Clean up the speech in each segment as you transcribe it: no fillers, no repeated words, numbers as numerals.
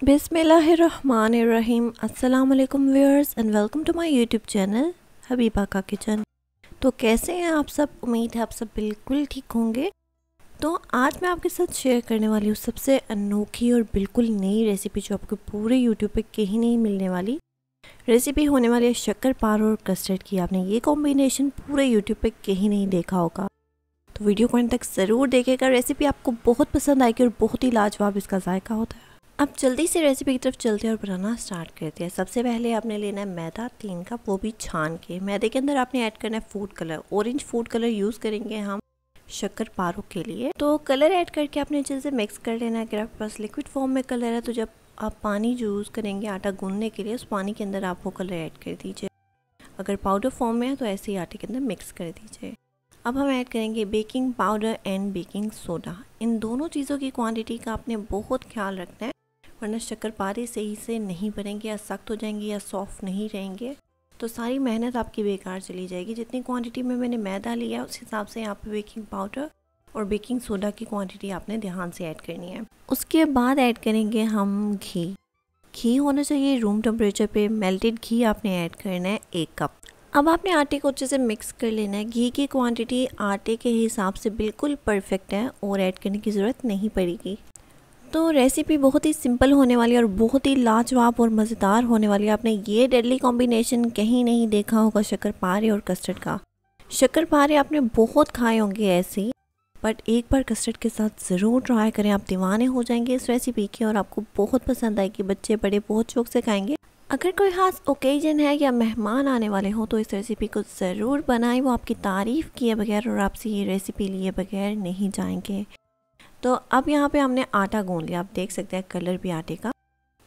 बिस्मिल्लाहिर्रहमानिर्रहीम। अस्सलाम वालेकुम viewers and welcome to my YouTube channel Habiba का किचन। तो कैसे हैं आप सब? उम्मीद है आप सब बिल्कुल ठीक होंगे। तो आज मैं आपके साथ शेयर करने वाली हूँ सबसे अनोखी और बिल्कुल नई रेसिपी जो आपको पूरे यूट्यूब पे कहीं नहीं मिलने वाली। रेसिपी होने वाली है शक्कर-पारा और कस्टर्ड की। आपने ये कॉम्बिनेशन पूरे यूट्यूब पे कहीं नहीं देखा होगा, तो वीडियो को अंत तक ज़रूर देखिएगा। रेसिपी आपको बहुत पसंद आएगी और बहुत ही लाजवाब इसका जायका होता है। अब जल्दी से रेसिपी की तरफ चलते हैं और बनाना स्टार्ट करते हैं। सबसे पहले आपने लेना है मैदा 3 कप, वो भी छान के। मैदे के अंदर आपने ऐड करना है food colour. Orange food colour use करेंगे हम शक्कर-पारों के लिए। तो कलर ऐड करके आपने अच्छे से मिक्स कर लेना है। अगर आपके पास लिक्विड फॉर्म में कलर है तो जब आप पानी यूज़ करेंगे आटा गूंदने के लिए, उस पानी के अंदर आप वो कलर ऐड कर दीजिए। अगर पाउडर फॉर्म में है तो ऐसे ही आटे के अंदर मिक्स कर दीजिए। अब हम ऐड करेंगे baking powder and baking soda. इन दोनों चीज़ों की क्वांटिटी का आपने बहुत ख्याल रखना है, वरना शक्कर-पारे सही से नहीं बनेंगे, या सख्त हो जाएंगे या सॉफ्ट नहीं रहेंगे, तो सारी मेहनत आपकी बेकार चली जाएगी। जितनी क्वांटिटी में मैंने मैदा लिया उस हिसाब से यहाँ पे बेकिंग पाउडर और बेकिंग सोडा की क्वांटिटी आपने ध्यान से ऐड करनी है। उसके बाद ऐड करेंगे हम घी। घी होना चाहिए रूम टेम्परेचर पे। मेल्टेड घी आपने ऐड करना है 1 कप। अब आपने आटे को अच्छे से मिक्स कर लेना है। घी की क्वांटिटी आटे के हिसाब से बिल्कुल परफेक्ट है और ऐड करने की ज़रूरत नहीं पड़ेगी। तो रेसिपी बहुत ही सिंपल होने वाली है और बहुत ही लाजवाब और मज़ेदार होने वाली है। आपने ये डेडली कॉम्बिनेशन कहीं नहीं देखा होगा शक्कर-पारे और कस्टर्ड का। शक्कर-पारे आपने बहुत खाए होंगे ऐसे ही, बट एक बार कस्टर्ड के साथ ज़रूर ट्राई करें। आप दीवाने हो जाएंगे इस रेसिपी के और आपको बहुत पसंद आएगी। बच्चे बड़े बहुत शौक से खाएंगे। अगर कोई ख़ास ओकेजन है या मेहमान आने वाले हों तो इस रेसिपी को ज़रूर बनाएं। वो आपकी तारीफ़ किए बगैर और आपसे ये रेसिपी लिए बगैर नहीं जाएंगे। तो अब यहाँ पे हमने आटा गूंद लिया। आप देख सकते हैं कलर भी आटे का।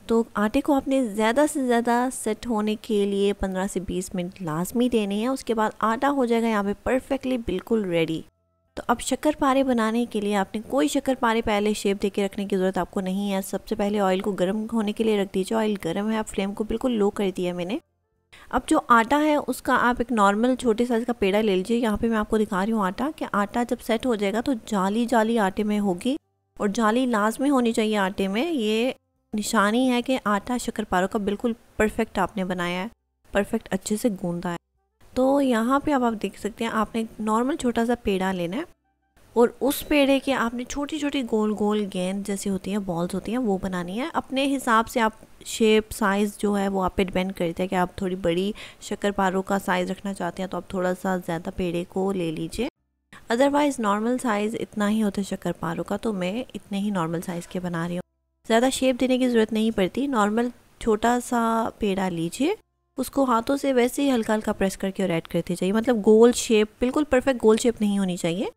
तो आटे को आपने ज़्यादा से ज़्यादा सेट होने के लिए 15 से 20 मिनट लाजमी देने हैं। उसके बाद आटा हो जाएगा यहाँ पे परफेक्टली बिल्कुल रेडी। तो अब शक्कर-पारे बनाने के लिए आपने कोई शक्कर-पारे पहले शेप दे के रखने की ज़रूरत आपको नहीं है। सबसे पहले ऑयल को गर्म होने के लिए रख दीजिए। ऑयल गर्म है, आप फ्लेम को बिल्कुल लो कर दिया मैंने। अब जो आटा है उसका आप एक नॉर्मल छोटे साइज़ का पेड़ा ले लीजिए। यहाँ पे मैं आपको दिखा रही हूँ आटा, कि आटा जब सेट हो जाएगा तो जाली जाली आटे में होगी, और जाली लाजमी होनी चाहिए आटे में। ये निशानी है कि आटा शक्कर-पारों का बिल्कुल परफेक्ट आपने बनाया है, परफेक्ट अच्छे से गूंदा है। तो यहाँ पे अब आप देख सकते हैं आपने एक नॉर्मल छोटा सा पेड़ा लेना है और उस पेड़े के आपने छोटी छोटी गोल गोल गेंद जैसी होती हैं, बॉल्स होती हैं, वो बनानी है। अपने हिसाब से आप शेप साइज़ जो है वो आप पे डिपेंड करता है कि आप थोड़ी बड़ी शक्कर-पारों का साइज़ रखना चाहते हैं तो आप थोड़ा सा ज़्यादा पेड़े को ले लीजिए। अदरवाइज़ नॉर्मल साइज़ इतना ही होता है शक्कर-पारों का, तो मैं इतने ही नॉर्मल साइज़ के बना रही हूँ। ज़्यादा शेप देने की ज़रूरत नहीं पड़ती। नॉर्मल छोटा सा पेड़ा लीजिए, उसको हाथों से वैसे ही हल्का हल्का प्रेस करके और ऐड करते जाइए। मतलब गोल शेप, बिल्कुल परफेक्ट गोल शेप नहीं होनी चाहिए,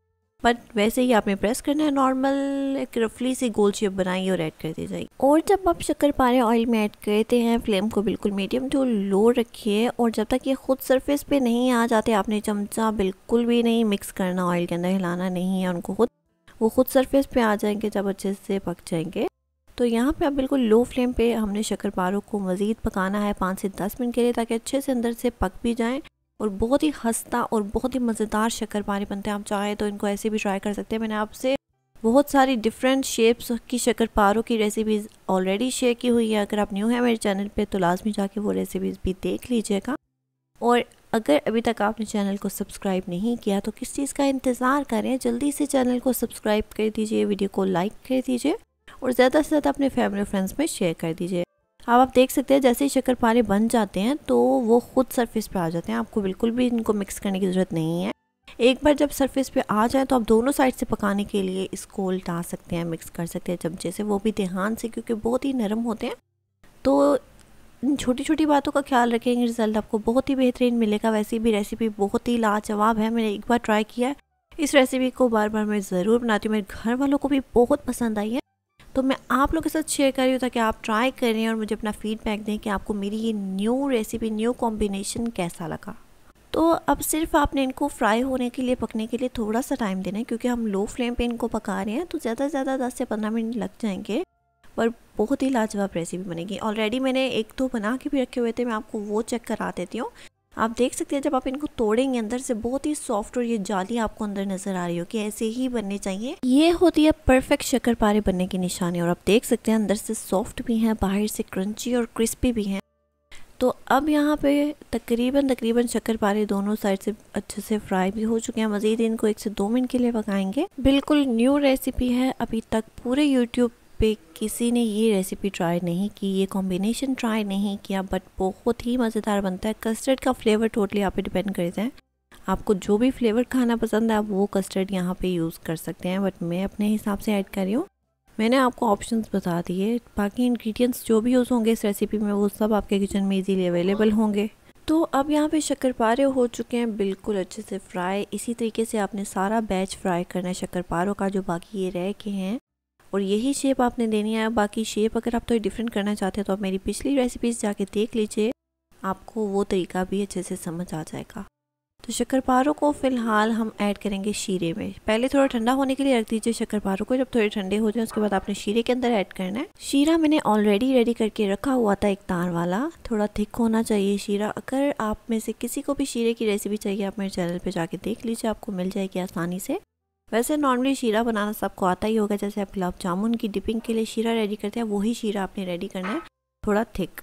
बट वैसे ही आपने प्रेस करना है। नॉर्मल एक रफली सी गोल शेप बनाइए और ऐड करते जाइए। और जब आप शक्कर-पारे ऑयल में ऐड करते हैं, फ्लेम को बिल्कुल मीडियम टू लो रखिए, और जब तक ये खुद सरफेस पे नहीं आ जाते आपने चमचा बिल्कुल भी नहीं मिक्स करना ऑयल के अंदर, हिलाना नहीं है उनको। वो खुद सरफेस पे आ जाएंगे जब अच्छे से पक जाएंगे। तो यहाँ पे आप बिल्कुल लो फ्लेम पे हमने शक्कर-पारों को मज़ीद पकाना है 5 से 10 मिनट के लिए, ताकि अच्छे से अंदर से पक भी जाएँ और बहुत ही खस्ता और बहुत ही मज़ेदार शक्कर-पारे बनते हैं। आप चाहें तो इनको ऐसे भी ट्राई कर सकते हैं। मैंने आपसे बहुत सारी डिफरेंट शेप्स की शक्कर-पारों की रेसिपीज़ ऑलरेडी शेयर की हुई है। अगर आप न्यू हैं मेरे चैनल पे तो लाजमी जाके वो रेसिपीज़ भी देख लीजिएगा। और अगर अभी तक आपने चैनल को सब्सक्राइब नहीं किया तो किस चीज़ का इंतज़ार करें, जल्दी से चैनल को सब्सक्राइब कर दीजिए, वीडियो को लाइक कर दीजिए और ज़्यादा से ज़्यादा अपने फैमिली फ्रेंड्स में शेयर कर दीजिए। अब आप देख सकते हैं जैसे ही शक्कर-पारे बन जाते हैं तो वो खुद सरफेस पे आ जाते हैं। आपको बिल्कुल भी इनको मिक्स करने की ज़रूरत नहीं है। एक बार जब सरफेस पे आ जाए तो आप दोनों साइड से पकाने के लिए इसको उल्टा सकते हैं, मिक्स कर सकते हैं चमचे से, वो भी ध्यान से, क्योंकि बहुत ही नरम होते हैं। तो इन छोटी छोटी बातों का ख्याल रखेंगे, रिज़ल्ट आपको बहुत ही बेहतरीन मिलेगा। वैसे भी रेसिपी बहुत ही लाजवाब है। मैंने एक बार ट्राई किया है इस रेसिपी को, बार बार मैं ज़रूर बनाती हूँ। मेरे घर वालों को भी बहुत पसंद आई है, तो मैं आप लोगों के साथ शेयर कर रही हूँ ताकि आप ट्राई करें और मुझे अपना फीडबैक दें कि आपको मेरी ये न्यू रेसिपी, न्यू कॉम्बिनेशन कैसा लगा। तो अब सिर्फ आपने इनको फ्राई होने के लिए, पकने के लिए थोड़ा सा टाइम देना है, क्योंकि हम लो फ्लेम पे इनको पका रहे हैं, तो ज़्यादा से ज़्यादा 10 से 15 मिनट लग जाएंगे, पर बहुत ही लाजवाब रेसिपी बनेगी। ऑलरेडी मैंने 1-2 बना के भी रखे हुए थे, मैं आपको वो चेक करा देती हूँ। आप देख सकते हैं जब आप इनको तोड़ेंगे अंदर से बहुत ही सॉफ्ट और ये जाली आपको अंदर नजर आ रही हो कि ऐसे ही बनने चाहिए। ये होती है परफेक्ट शक्करपारे बनने की निशानी। और आप देख सकते हैं अंदर से सॉफ्ट भी हैं, बाहर से क्रंची और क्रिस्पी भी हैं। तो अब यहाँ पे तकरीबन शक्करपारे दोनों साइड से अच्छे से फ्राई भी हो चुके हैं। मज़ीद इनको 1 से 2 मिनट के लिए पकाएंगे। बिल्कुल न्यू रेसिपी है, अभी तक पूरे यूट्यूब पे किसी ने ये रेसिपी ट्राई नहीं की, ये कॉम्बिनेशन ट्राई नहीं किया, बट बहुत ही मज़ेदार बनता है। कस्टर्ड का फ्लेवर टोटली आप पे डिपेंड करता है, आपको जो भी फ्लेवर खाना पसंद है आप वो कस्टर्ड यहाँ पे यूज़ कर सकते हैं, बट मैं अपने हिसाब से ऐड कर रही हूँ। मैंने आपको ऑप्शंस बता दिए, बाकी इंग्रेडिएंट्स जो भी यूज़ होंगे इस रेसिपी में वो सब आपके किचन में इजीली अवेलेबल होंगे। तो अब यहाँ पे शक्करपारे हो चुके हैं बिल्कुल अच्छे से फ्राई। इसी तरीके से आपने सारा बैच फ्राई करना है शक्करपारों का जो बाकी ये रह के हैं, और यही शेप आपने देनी है। बाकी शेप अगर आप थोड़ी डिफरेंट करना चाहते हैं तो आप मेरी पिछली रेसिपीज़ जाके देख लीजिए, आपको वो तरीका भी अच्छे से समझ आ जाएगा। तो शक्करपारों को फ़िलहाल हम ऐड करेंगे शीरे में। पहले थोड़ा ठंडा होने के लिए रख दीजिए शक्करपारों को, जब थोड़े ठंडे हो जाए उसके बाद आपने शीरे के अंदर ऐड करना है। शीरा मैंने ऑलरेडी रेडी करके रखा हुआ था, एक तार वाला, थोड़ा थिक होना चाहिए शीरा। अगर आप में से किसी को भी शीरे की रेसिपी चाहिए आप मेरे चैनल पर जाके देख लीजिए, आपको मिल जाएगी आसानी से। वैसे नॉर्मली शीरा बनाना सबको आता ही होगा, जैसे आप गुलाब जामुन की डिपिंग के लिए शीरा रेडी करते हैं वही शीरा आपने रेडी करना है, थोड़ा थिक।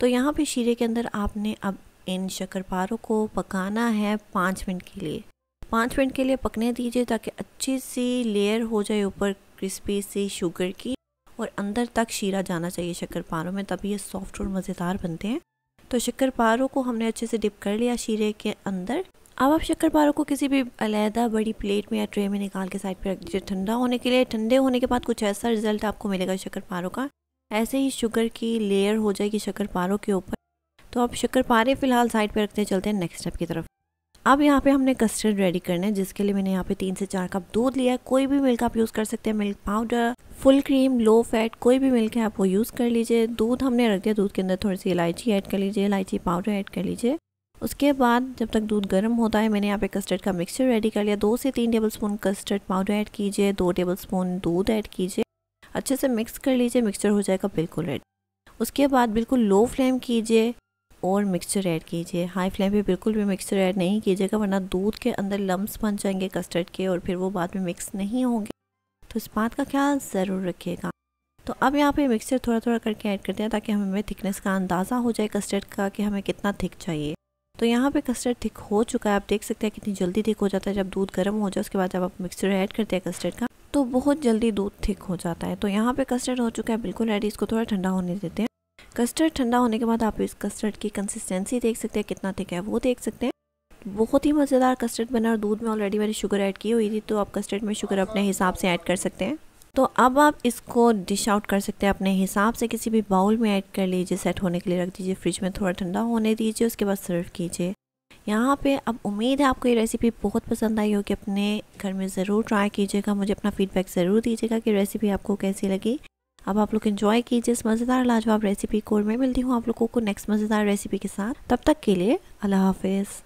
तो यहाँ पे शीरे के अंदर आपने अब इन शक्करपारों को पकाना है 5 मिनट के लिए। 5 मिनट के लिए पकने दीजिए ताकि अच्छी सी लेयर हो जाए ऊपर क्रिस्पी सी शुगर की, और अंदर तक शीरा जाना चाहिए शक्करपारों में, तभी ये सॉफ्ट और मज़ेदार बनते हैं। तो शक्करपारों को हमने अच्छे से डिप कर लिया शीरे के अंदर। अब आप शक्करपारों को किसी भी अलहदा बड़ी प्लेट में या ट्रे में निकाल के साइड पे रख दीजिए ठंडा होने के लिए। ठंडे होने के बाद कुछ ऐसा रिजल्ट आपको मिलेगा शक्करपारों का, ऐसे ही शुगर की लेयर हो जाएगी शक्करपारों के ऊपर। तो अब शक्करपारे फ़िलहाल साइड पे रखते चलते हैं नेक्स्ट स्टेप की तरफ। अब यहाँ पे हमने कस्टर्ड रेडी करना है, जिसके लिए मैंने यहाँ पे 3 से 4 कप दूध लिया है। कोई भी मिल्क आप यूज़ कर सकते हैं, milk powder, full cream, low fat, कोई भी मिल्क है आप वो यूज़ कर लीजिए। दूध हमने रख दिया, दूध के अंदर थोड़ी सी इलायची ऐड कर लीजिए, इलायची पाउडर ऐड कर लीजिए। उसके बाद जब तक दूध गर्म होता है मैंने यहाँ पे कस्टर्ड का मिक्सचर रेडी कर लिया। 2 से 3 टेबलस्पून कस्टर्ड पाउडर ऐड कीजिए, 2 टेबलस्पून दूध ऐड कीजिए, अच्छे से मिक्स कर लीजिए, मिक्सचर हो जाएगा बिल्कुल रेडी। उसके बाद बिल्कुल लो फ्लेम कीजिए और मिक्सचर ऐड कीजिए। हाई फ्लेम पे बिल्कुल भी मिक्सचर ऐड नहीं कीजिएगा, वरना दूध के अंदर लम्स बन जाएंगे कस्टर्ड के और फिर वो बाद में मिक्स नहीं होंगे, तो इस बात का ख्याल ज़रूर रखिएगा। तो अब यहाँ पे मिक्सचर थोड़ा थोड़ा करके ऐड करते हैं ताकि हमें थिकनेस का अंदाज़ा हो जाए कस्टर्ड का कि हमें कितना थिक चाहिए। तो यहाँ पे कस्टर्ड थिक हो चुका है, आप देख सकते हैं कितनी जल्दी थिक हो जाता है जब दूध गर्म हो जाए। उसके बाद जब आप मिक्सचर ऐड करते हैं कस्टर्ड का तो बहुत जल्दी दूध थिक हो जाता है। तो यहाँ पे कस्टर्ड हो चुका है बिल्कुल रेडी, इसको थोड़ा ठंडा होने देते हैं। कस्टर्ड ठंडा होने के बाद आप इस कस्टर्ड की कंसिस्टेंसी देख सकते हैं, कितना थिक है वो देख सकते हैं। बहुत ही मज़ेदार कस्टर्ड बना, और दूध में ऑलरेडी मैंने शुगर ऐड की हुई थी, तो आप कस्टर्ड में शुगर अपने हिसाब से ऐड कर सकते हैं। तो अब आप इसको डिश आउट कर सकते हैं अपने हिसाब से, किसी भी बाउल में ऐड कर लीजिए, सेट होने के लिए रख दीजिए, फ्रिज में थोड़ा ठंडा होने दीजिए, उसके बाद सर्व कीजिए। यहाँ पे अब उम्मीद है आपको ये रेसिपी बहुत पसंद आई होगी, अपने घर में ज़रूर ट्राई कीजिएगा, मुझे अपना फीडबैक ज़रूर दीजिएगा कि रेसिपी आपको कैसी लगी। अब आप लोग एंजॉय कीजिए इस मज़ेदार लाजवाब रेसिपी को, और मैं मिलती हूँ आप लोगों को नेक्स्ट मज़ेदार रेसिपी के साथ। तब तक के लिए अल्लाह हाफिज़।